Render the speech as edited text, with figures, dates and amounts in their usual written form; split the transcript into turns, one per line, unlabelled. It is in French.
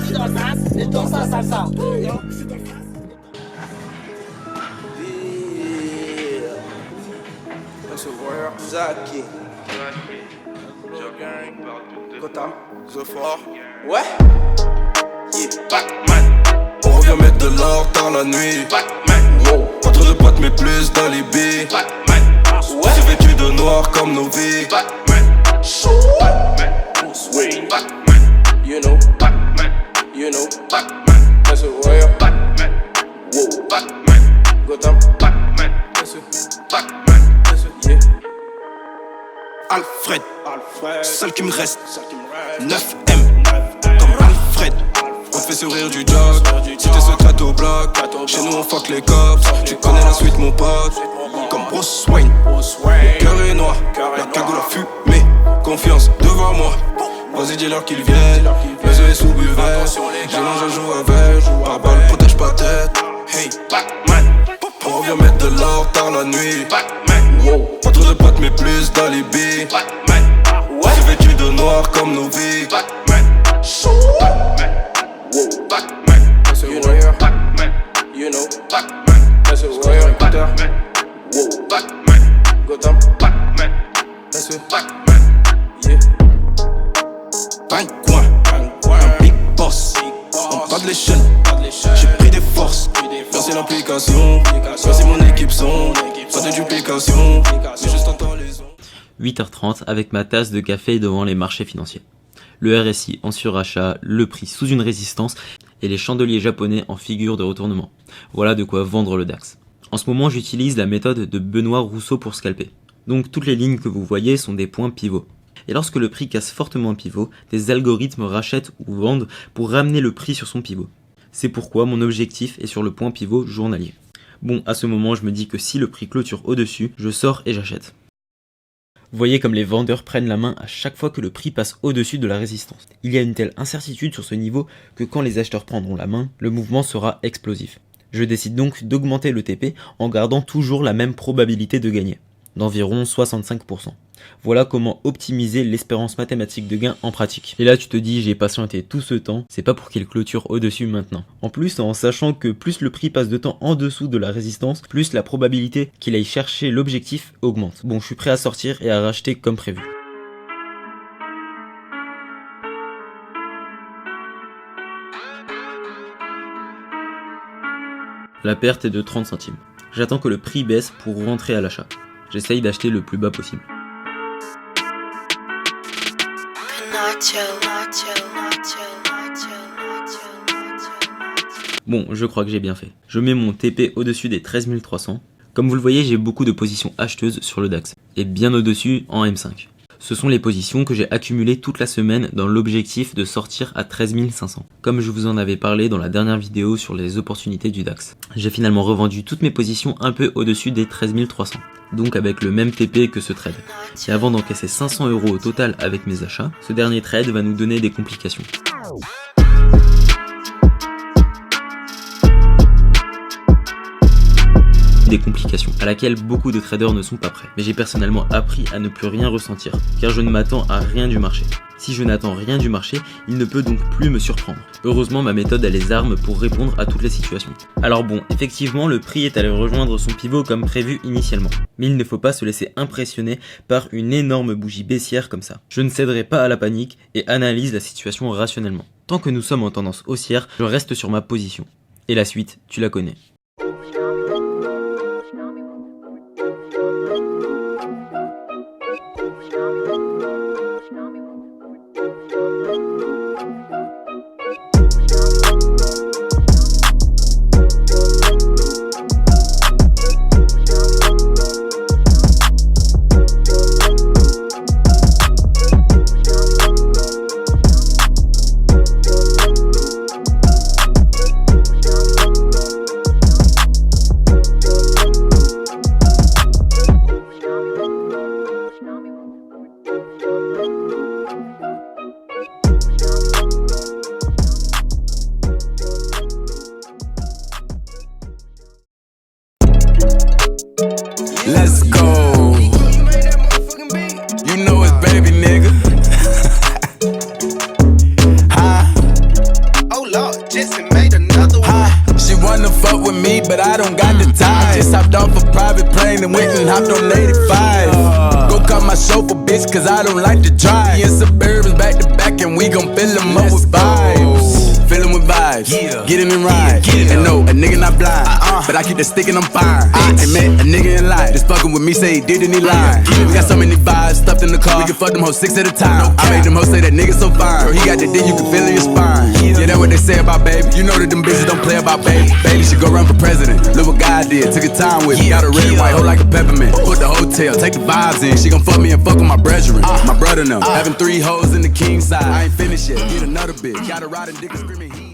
suis dans le sas, et dans ça, salsa.
Zaki, Gotham, The Fort. Ouais. Yeah. Batman. On revient mettre de l'or tard la nuit. Batman. Wow. Pas trop de potes mais plus d'alibi. Batman. Ouais. C'est vêtu de noir comme nos vies. Batman. Batman. Bruce Wayne. Batman. You know. Batman. You know. Batman. That's a warrior. Batman. Wow. Batman. Gotham. Batman. That's a Batman. That's a yeah. Alfred, seul qui me reste, 9M, comme Alfred. On te fait sourire du jog, si t'es secret au bloc. Chez nous on fuck les cops, tu connais la suite mon pote. Comme Bruce Wayne, le cœur est noir, la cagoule a fumé. Confiance devant moi, vas-y dis-leur qu'ils viennent. Les yeux sous buvette, j'ai l'ange à joue avec. Par balle, protège pas tête. Hey, Batman, on revient mettre de l'or tard la nuit. Wow. Pas trop de potes mais plus d'alibi. Batman. Ouais. C'est vêtu de noir comme nos vies. Batman. Batman. Wow. Batman. That's a warrior. Batman. You know. Batman. That's a warrior. Batman. Wow. Batman. Gotham. Batman. That's a Batman. Yeah. Pingouin. Un big boss. On pas de l'échelle. J'ai pris des forces. Merci l'implication. Merci mon équipe son. Pas de duplication, mais juste entends les ondes.
8h30 avec ma tasse de café devant les marchés financiers. Le RSI en surachat, le prix sous une résistance et les chandeliers japonais en figure de retournement. Voilà de quoi vendre le DAX. En ce moment, j'utilise la méthode de Benoît Rousseau pour scalper. Donc toutes les lignes que vous voyez sont des points pivots. Et lorsque le prix casse fortement un pivot, des algorithmes rachètent ou vendent pour ramener le prix sur son pivot. C'est pourquoi mon objectif est sur le point pivot journalier. Bon, à ce moment, je me dis que si le prix clôture au-dessus, je sors et j'achète. Vous voyez comme les vendeurs prennent la main à chaque fois que le prix passe au-dessus de la résistance. Il y a une telle incertitude sur ce niveau que quand les acheteurs prendront la main, le mouvement sera explosif. Je décide donc d'augmenter le TP en gardant toujours la même probabilité de gagner, d'environ 65%. Voilà comment optimiser l'espérance mathématique de gain en pratique. Et là tu te dis j'ai patienté tout ce temps, c'est pas pour qu'il clôture au-dessus maintenant. En plus, en sachant que plus le prix passe de temps en dessous de la résistance, plus la probabilité qu'il aille chercher l'objectif augmente. Bon, je suis prêt à sortir et à racheter comme prévu. La perte est de 30 centimes. J'attends que le prix baisse pour rentrer à l'achat. J'essaye d'acheter le plus bas possible. Bon, je crois que j'ai bien fait. Je mets mon TP au-dessus des 13 300. Comme vous le voyez, j'ai beaucoup de positions acheteuses sur le DAX. Et bien au-dessus en M5. Ce sont les positions que j'ai accumulées toute la semaine dans l'objectif de sortir à 13 500. Comme je vous en avais parlé dans la dernière vidéo sur les opportunités du DAX. J'ai finalement revendu toutes mes positions un peu au-dessus des 13 300. Donc avec le même TP que ce trade. Et avant d'encaisser 500 € au total avec mes achats, ce dernier trade va nous donner des complications. Des complications à laquelle beaucoup de traders ne sont pas prêts. Mais j'ai personnellement appris à ne plus rien ressentir, car je ne m'attends à rien du marché. Si je n'attends rien du marché, il ne peut donc plus me surprendre. Heureusement, ma méthode a les armes pour répondre à toutes les situations. Alors bon, effectivement, le prix est allé rejoindre son pivot comme prévu initialement. Mais il ne faut pas se laisser impressionner par une énorme bougie baissière comme ça. Je ne céderai pas à la panique et analyse la situation rationnellement. Tant que nous sommes en tendance haussière, je reste sur ma position. Et la suite, tu la connais.
fuck with me, but I don't got the time. Just hopped off a private plane and went and hopped on 85. Go call my chauffeur, bitch, cause I don't like to drive. Me and Suburbans back to back, and we gon' fill them up with vibes. Fill them with vibes, get in and ride. And no, a nigga not blind, but I keep the stick and I'm fine. I ain't met a nigga in life, just fucking with me, say he did and he lied. We got so many vibes stuffed in the car, we can fuck them hoes 6 at a time. I made them hoes say that nigga so fine, bro, he got the dick, you can feel in your spine. Yeah, that's what they say about baby, you know that them bitches don't play about baby. Baby should go run for president, look what God did, took her time with me. Got a red and white hoe like a peppermint, put the hotel, take the vibes in. She gon' fuck me and fuck with my brethren, my brother them. Having 3 hoes in the king side, I ain't finished yet, get another bitch. Got a riding dick and screaming he.